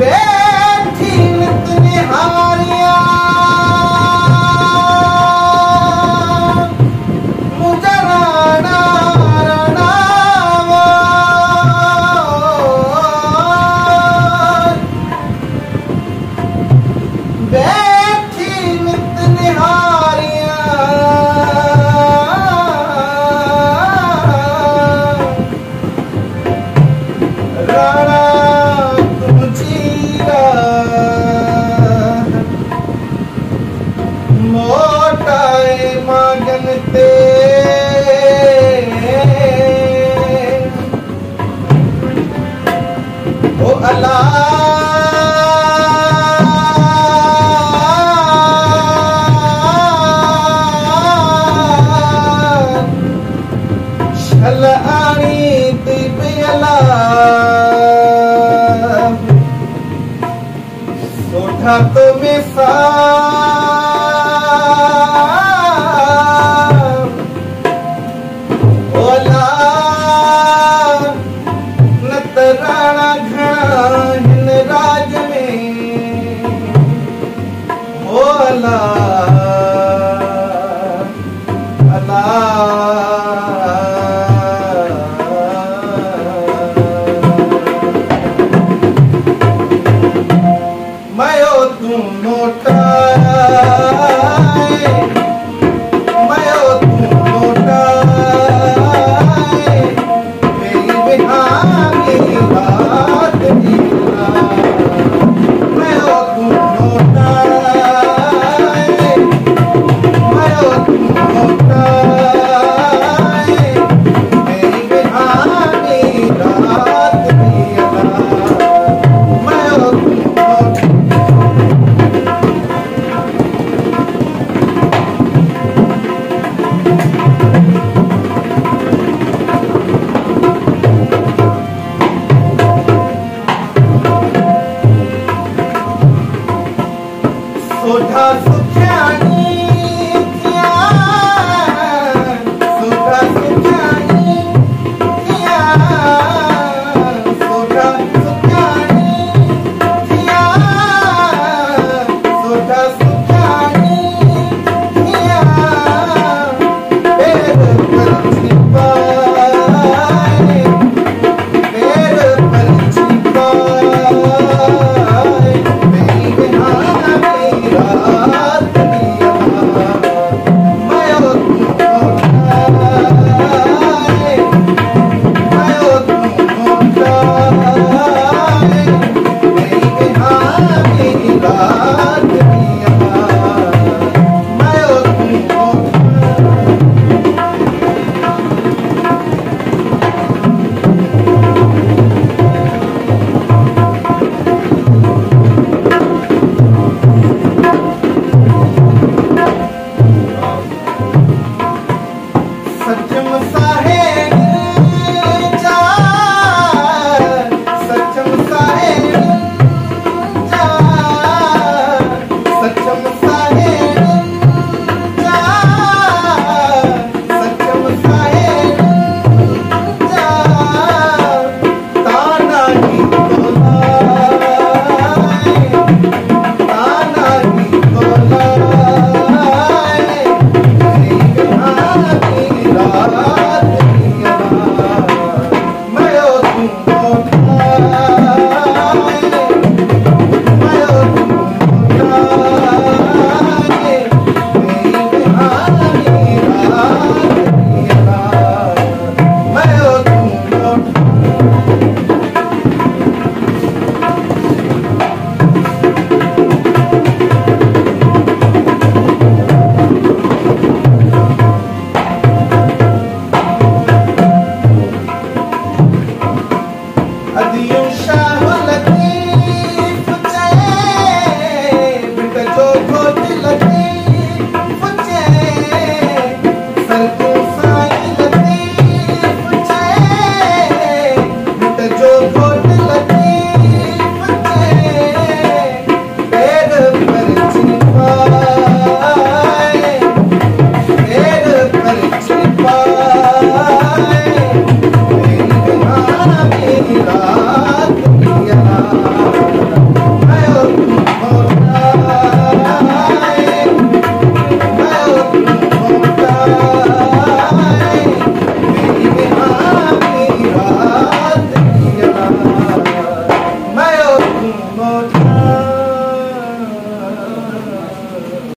बैठी नित निहारियां मुझे राणा रणावा बैठी नित निहारियां राणा मोटाए मगन ते ओ अल्लाह छल आणी ती पियला सोठा तो में सा राणा घणा हिन राज में हो अल्लाह मयो तू नोटाए मयो तू नोटाए मेरी बिहारी बात नीला मयो तू नोटाए मयो तू नोटाए मेरी बिहारी रात नीला मयो तू सोठा सुख्यानी किया सोठा सुख्यानी किया सोठा सुख्यानी किया सोठा सुख्यानी किया पैर पर छिपाए पैर पर छिपाए मेरी बिहारी रात दिया मयो तू नोटाए मयो तू नोटाए मेरी बिहारी रात दिया मयो तू सचम साहेब जा सचम साहेब जा सचम साहेब जा सचम साहेब जा ताना ही तोलाए ताना ही तोलाए मेरी बिहारी रात दिया मयो तू नोटाए मयो तू नोटाए मेरी बिहारी रात दिया मयो तू adiós